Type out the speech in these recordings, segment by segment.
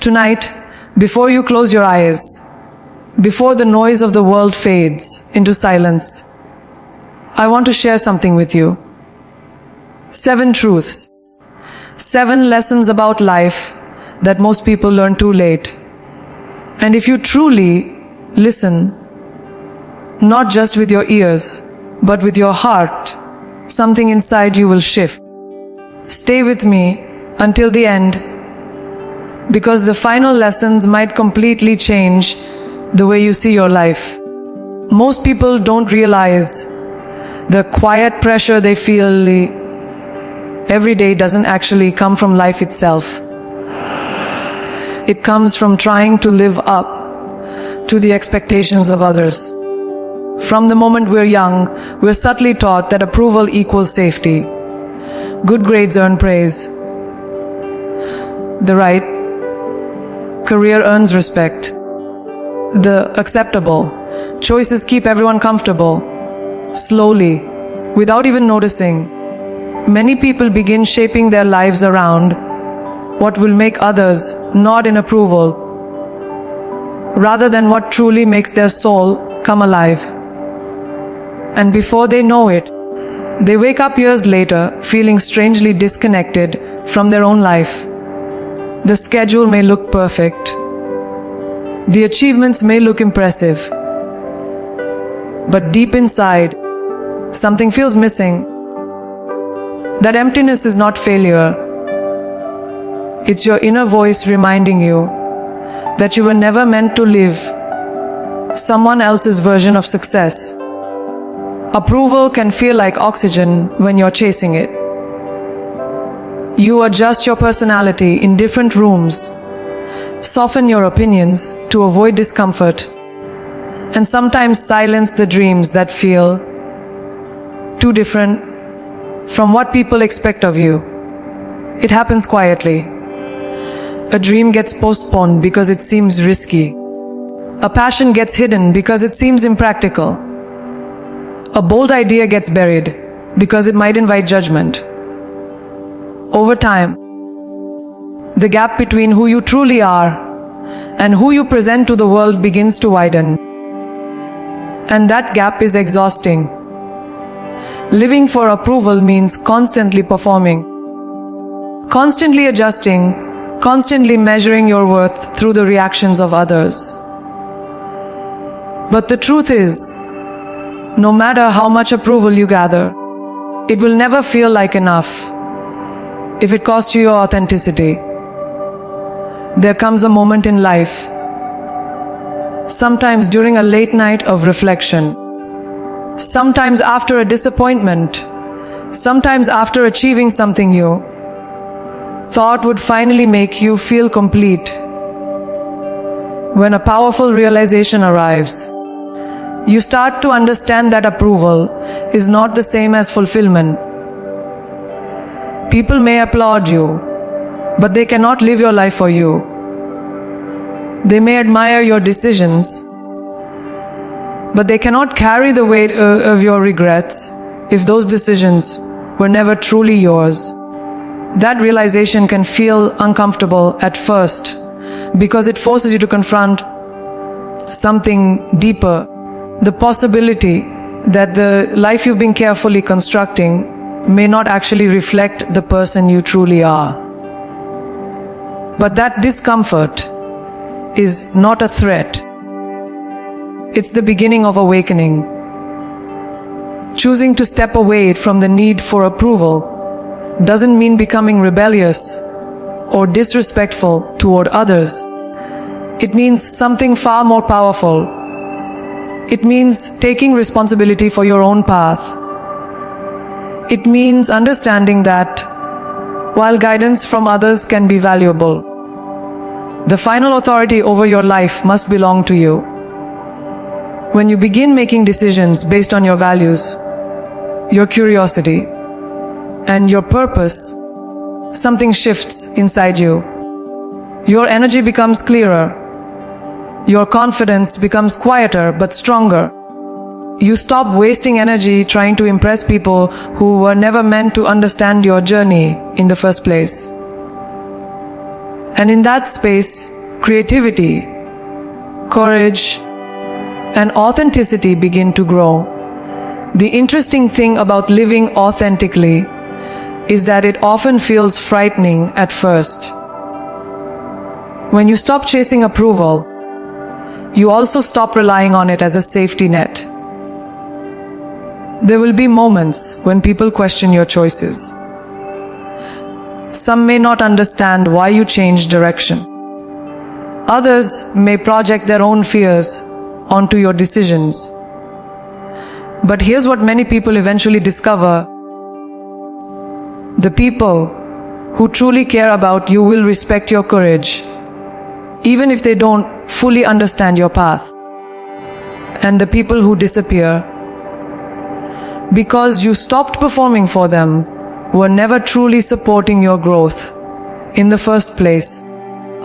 Tonight, before you close your eyes, before the noise of the world fades into silence, I want to share something with you. 7 truths. 7 lessons about life that most people learn too late. And if you truly listen, not just with your ears, but with your heart, something inside you will shift. Stay with me until the end, because the final lessons might completely change the way you see your life. Most people don't realize the quiet pressure they feel every day doesn't actually come from life itself. It comes from trying to live up to the expectations of others. From the moment we're young, we're subtly taught that approval equals safety. Good grades earn praise. The right career earns respect. The acceptable choices keep everyone comfortable. Slowly, without even noticing, many people begin shaping their lives around what will make others nod in approval, rather than what truly makes their soul come alive. And before they know it, they wake up years later feeling strangely disconnected from their own life. The schedule may look perfect. The achievements may look impressive. But deep inside, something feels missing. That emptiness is not failure. It's your inner voice reminding you that you were never meant to live someone else's version of success. Approval can feel like oxygen when you're chasing it. You adjust your personality in different rooms, soften your opinions to avoid discomfort, and sometimes silence the dreams that feel too different from what people expect of you. It happens quietly. A dream gets postponed because it seems risky. A passion gets hidden because it seems impractical. A bold idea gets buried because it might invite judgment. Over time, the gap between who you truly are and who you present to the world begins to widen. And that gap is exhausting. Living for approval means constantly performing, constantly adjusting, constantly measuring your worth through the reactions of others. But the truth is, no matter how much approval you gather, it will never feel like enough if it costs you your authenticity. There comes a moment in life, sometimes during a late night of reflection, sometimes after a disappointment, sometimes after achieving something new, thought would finally make you feel complete. When a powerful realization arrives, you start to understand that approval is not the same as fulfillment. People may applaud you, but they cannot live your life for you. They may admire your decisions, but they cannot carry the weight of your regrets if those decisions were never truly yours. That realization can feel uncomfortable at first because it forces you to confront something deeper, the possibility that the life you've been carefully constructing may not actually reflect the person you truly are. But that discomfort is not a threat. It's the beginning of awakening. Choosing to step away from the need for approval doesn't mean becoming rebellious or disrespectful toward others. It means something far more powerful. It means taking responsibility for your own path. It means understanding that while guidance from others can be valuable, the final authority over your life must belong to you. When you begin making decisions based on your values, your curiosity, and your purpose, something shifts inside you. Your energy becomes clearer. Your confidence becomes quieter but stronger. You stop wasting energy trying to impress people who were never meant to understand your journey in the first place. And in that space, creativity, courage, and authenticity begin to grow. The interesting thing about living authentically is that it often feels frightening at first. When you stop chasing approval, you also stop relying on it as a safety net. There will be moments when people question your choices. Some may not understand why you changed direction. Others may project their own fears onto your decisions. But here's what many people eventually discover. The people who truly care about you will respect your courage, even if they don't fully understand your path. And the people who disappear because you stopped performing for them were never truly supporting your growth in the first place.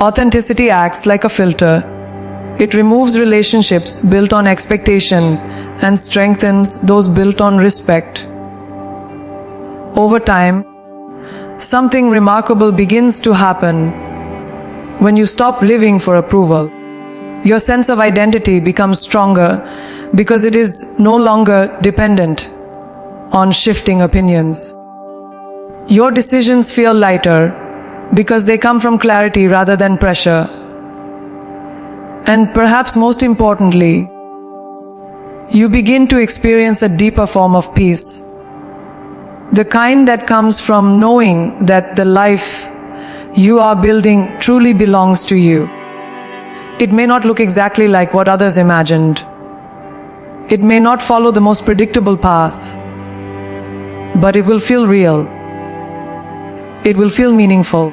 Authenticity acts like a filter. It removes relationships built on expectation and strengthens those built on respect. Over time, something remarkable begins to happen when you stop living for approval. Your sense of identity becomes stronger because it is no longer dependent on shifting opinions. Your decisions feel lighter because they come from clarity rather than pressure. And perhaps most importantly, you begin to experience a deeper form of peace. The kind that comes from knowing that the life you are building truly belongs to you. It may not look exactly like what others imagined. It may not follow the most predictable path, but it will feel real. It will feel meaningful.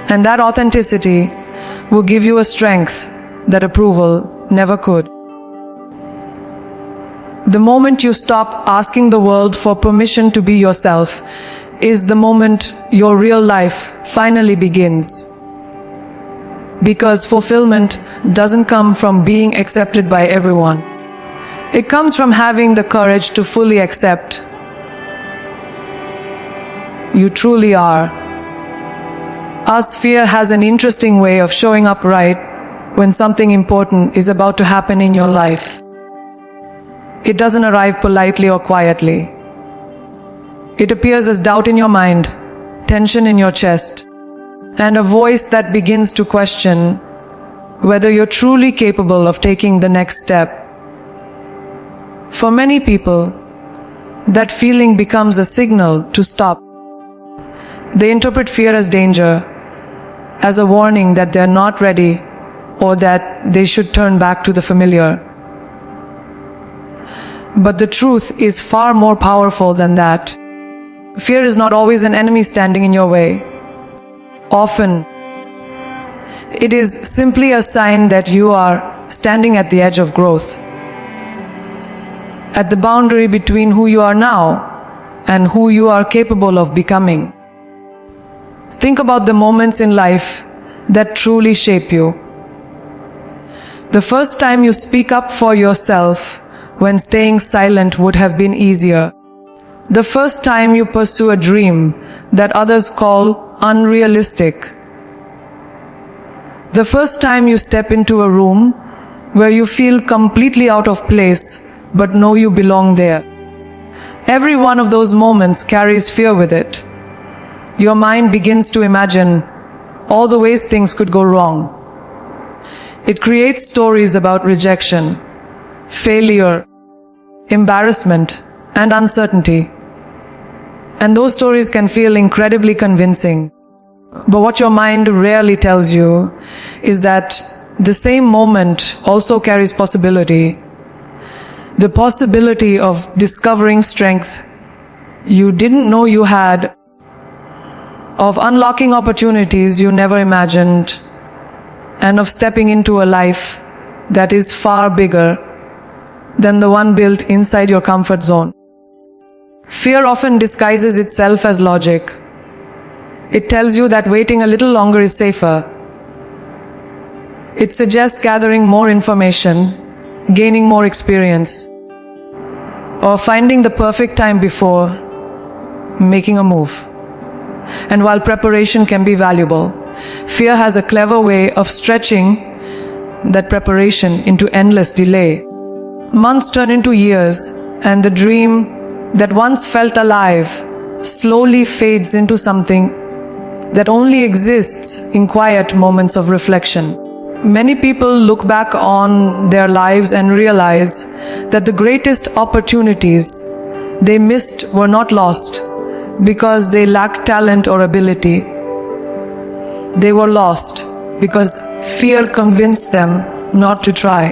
And that authenticity will give you a strength that approval never could. The moment you stop asking the world for permission to be yourself is the moment your real life finally begins. Because fulfillment doesn't come from being accepted by everyone. It comes from having the courage to fully accept you truly are. Us fear has an interesting way of showing up right when something important is about to happen in your life. It doesn't arrive politely or quietly. It appears as doubt in your mind, tension in your chest, and a voice that begins to question whether you're truly capable of taking the next step. For many people, that feeling becomes a signal to stop. They interpret fear as danger, as a warning that they're not ready or that they should turn back to the familiar. But the truth is far more powerful than that. Fear is not always an enemy standing in your way. Often, it is simply a sign that you are standing at the edge of growth, at the boundary between who you are now and who you are capable of becoming. Think about the moments in life that truly shape you. The first time you speak up for yourself when staying silent would have been easier. The first time you pursue a dream that others call unrealistic. The first time you step into a room where you feel completely out of place but know you belong there. Every one of those moments carries fear with it. Your mind begins to imagine all the ways things could go wrong. It creates stories about rejection, failure, embarrassment, and uncertainty. And those stories can feel incredibly convincing. But what your mind rarely tells you is that the same moment also carries possibility. The possibility of discovering strength you didn't know you had, of unlocking opportunities you never imagined, and of stepping into a life that is far bigger than the one built inside your comfort zone. Fear often disguises itself as logic. It tells you that waiting a little longer is safer. It suggests gathering more information, gaining more experience, or finding the perfect time before making a move. And while preparation can be valuable, Fear has a clever way of stretching that preparation into endless delay. Months turn into years, and the dream that once felt alive slowly fades into something that only exists in quiet moments of reflection. Many people look back on their lives and realize that the greatest opportunities they missed were not lost because they lacked talent or ability. They were lost because fear convinced them not to try.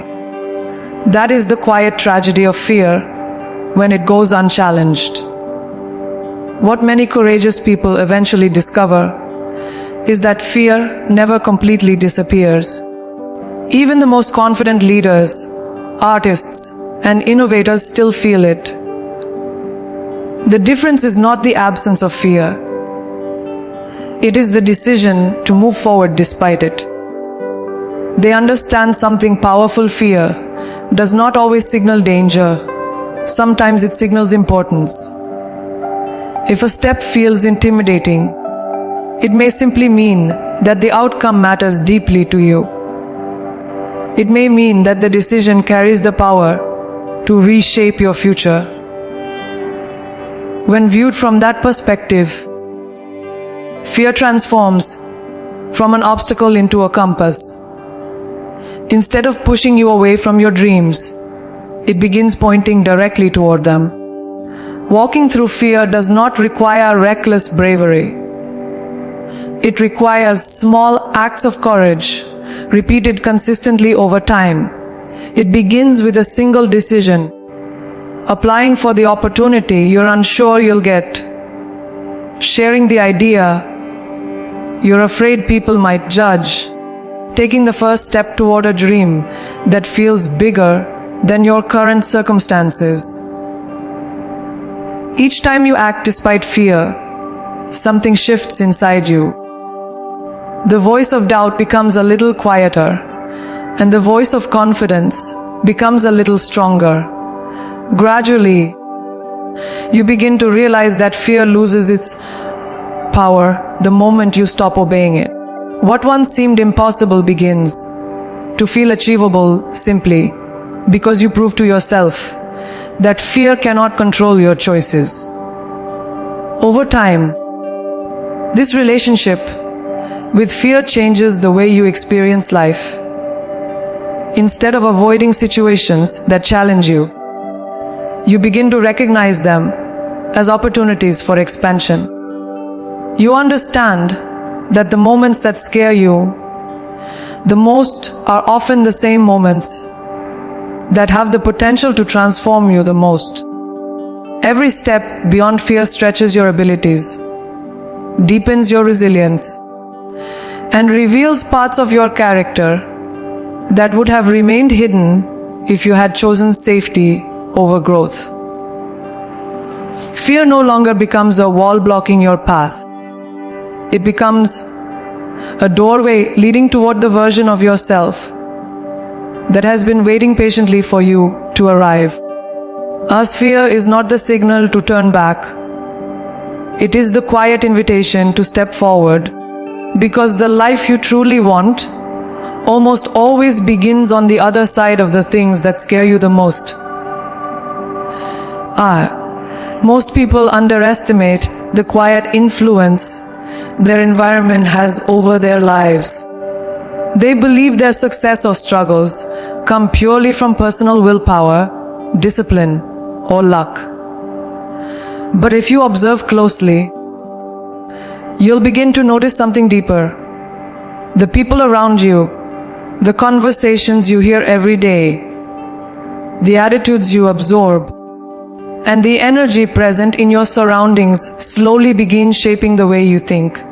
That is the quiet tragedy of fear when it goes unchallenged. What many courageous people eventually discover is that fear never completely disappears. Even the most confident leaders, artists, and innovators still feel it. The difference is not the absence of fear. It is the decision to move forward despite it. They understand something powerful. Fear does not always signal danger. Sometimes it signals importance. If a step feels intimidating, it may simply mean that the outcome matters deeply to you. It may mean that the decision carries the power to reshape your future. When viewed from that perspective, fear transforms from an obstacle into a compass. Instead of pushing you away from your dreams, it begins pointing directly toward them. Walking through fear does not require reckless bravery. It requires small acts of courage, repeated consistently over time. It begins with a single decision, applying for the opportunity you're unsure you'll get, sharing the idea you're afraid people might judge, taking the first step toward a dream that feels bigger than your current circumstances. Each time you act despite fear, something shifts inside you. The voice of doubt becomes a little quieter, and the voice of confidence becomes a little stronger. Gradually, you begin to realize that fear loses its power the moment you stop obeying it. What once seemed impossible begins to feel achievable simply because you prove to yourself that fear cannot control your choices. Over time, this relationship with fear changes the way you experience life. Instead of avoiding situations that challenge you, you begin to recognize them as opportunities for expansion. You understand that the moments that scare you the most are often the same moments that have the potential to transform you the most. Every step beyond fear stretches your abilities, deepens your resilience, and reveals parts of your character that would have remained hidden if you had chosen safety over growth. Fear no longer becomes a wall blocking your path. It becomes a doorway leading toward the version of yourself that has been waiting patiently for you to arrive. As fear is not the signal to turn back. It is the quiet invitation to step forward, because the life you truly want almost always begins on the other side of the things that scare you the most. Most people underestimate the quiet influence their environment has over their lives. They believe their success or struggles come purely from personal willpower, discipline, or luck. But if you observe closely, you'll begin to notice something deeper. The people around you, the conversations you hear every day, the attitudes you absorb, and the energy present in your surroundings slowly begin shaping the way you think.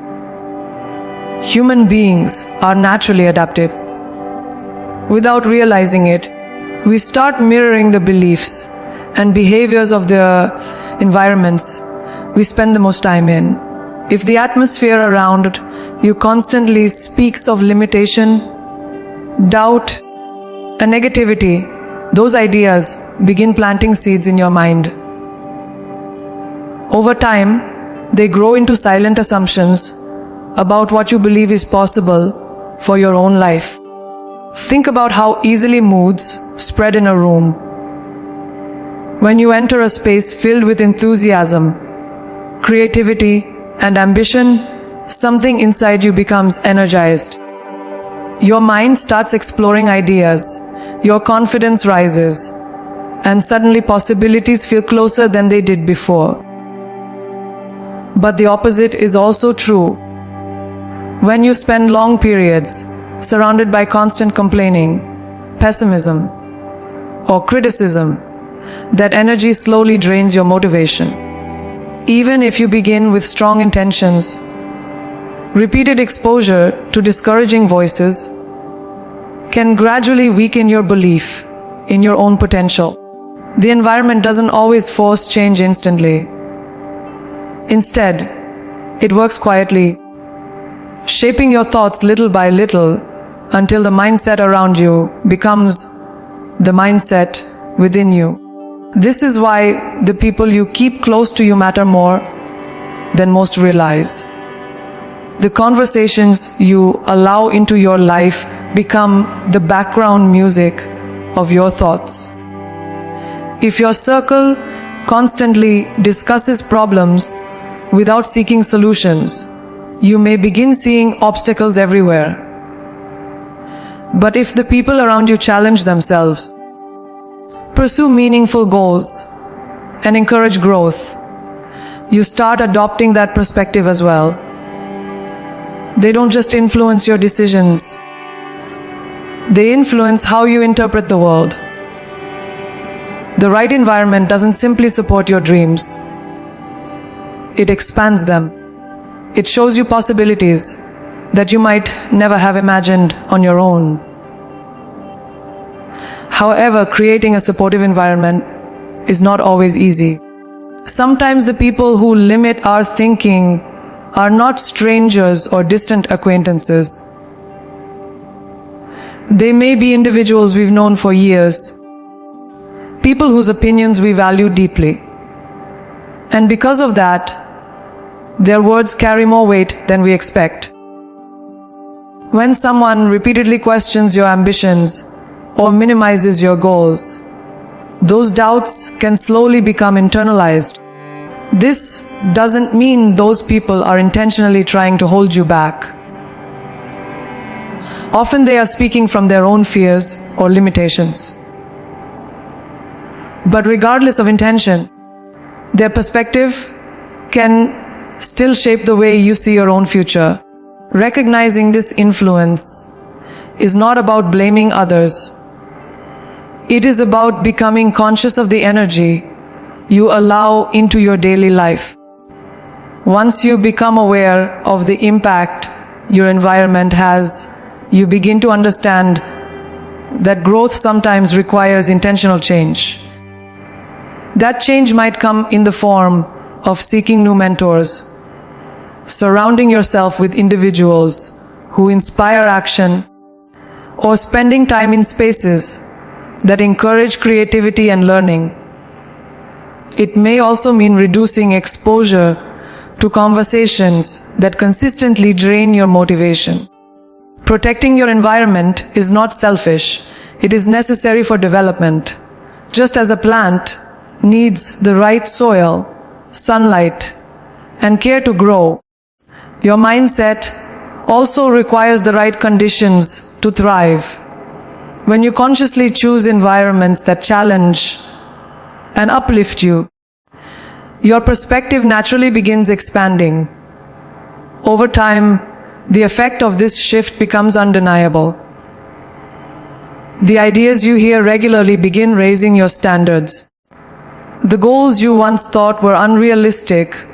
Human beings are naturally adaptive. Without realizing it, we start mirroring the beliefs and behaviors of the environments we spend the most time in. If the atmosphere around you constantly speaks of limitation, doubt, and negativity, those ideas begin planting seeds in your mind. Over time, they grow into silent assumptions about what you believe is possible for your own life. Think about how easily moods spread in a room. When you enter a space filled with enthusiasm, creativity, and ambition, something inside you becomes energized. Your mind starts exploring ideas, your confidence rises, and suddenly possibilities feel closer than they did before. But the opposite is also true. When you spend long periods surrounded by constant complaining, pessimism, or criticism, that energy slowly drains your motivation. Even if you begin with strong intentions, repeated exposure to discouraging voices can gradually weaken your belief in your own potential. The environment doesn't always force change instantly. Instead, it works quietly, shaping your thoughts little by little until the mindset around you becomes the mindset within you. This is why the people you keep close to you matter more than most realize. The conversations you allow into your life become the background music of your thoughts. If your circle constantly discusses problems without seeking solutions, you may begin seeing obstacles everywhere. But if the people around you challenge themselves, pursue meaningful goals, and encourage growth, you start adopting that perspective as well. They don't just influence your decisions, they influence how you interpret the world. The right environment doesn't simply support your dreams, it expands them. It shows you possibilities that you might never have imagined on your own. However, creating a supportive environment is not always easy. Sometimes the people who limit our thinking are not strangers or distant acquaintances. They may be individuals we've known for years, people whose opinions we value deeply. And because of that, their words carry more weight than we expect. When someone repeatedly questions your ambitions or minimizes your goals, those doubts can slowly become internalized. This doesn't mean those people are intentionally trying to hold you back. Often they are speaking from their own fears or limitations. But regardless of intention, their perspective can still shape the way you see your own future. Recognizing this influence is not about blaming others. It is about becoming conscious of the energy you allow into your daily life. Once you become aware of the impact your environment has, you begin to understand that growth sometimes requires intentional change. That change might come in the form of seeking new mentors, surrounding yourself with individuals who inspire action, or spending time in spaces that encourage creativity and learning. It may also mean reducing exposure to conversations that consistently drain your motivation. Protecting your environment is not selfish, it is necessary for development. Just as a plant needs the right soil, sunlight, and care to grow, your mindset also requires the right conditions to thrive. When you consciously choose environments that challenge and uplift you, your perspective naturally begins expanding. Over time, the effect of this shift becomes undeniable. The ideas you hear regularly begin raising your standards. The goals you once thought were unrealistic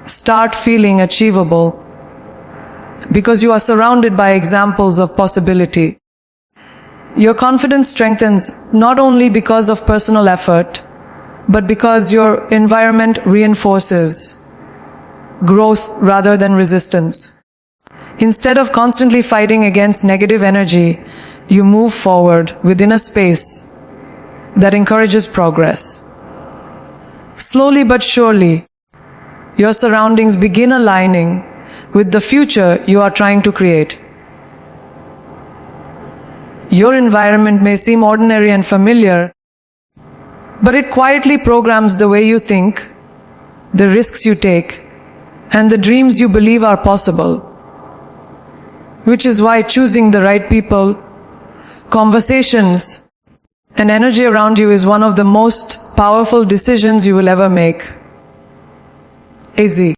start feeling achievable because you are surrounded by examples of possibility. Your confidence strengthens not only because of personal effort, but because your environment reinforces growth rather than resistance. Instead of constantly fighting against negative energy, you move forward within a space that encourages progress. Slowly but surely, your surroundings begin aligning with the future you are trying to create. Your environment may seem ordinary and familiar, but it quietly programs the way you think, the risks you take, and the dreams you believe are possible. Which is why choosing the right people, conversations, and energy around you is one of the most powerful decisions you will ever make. AZ.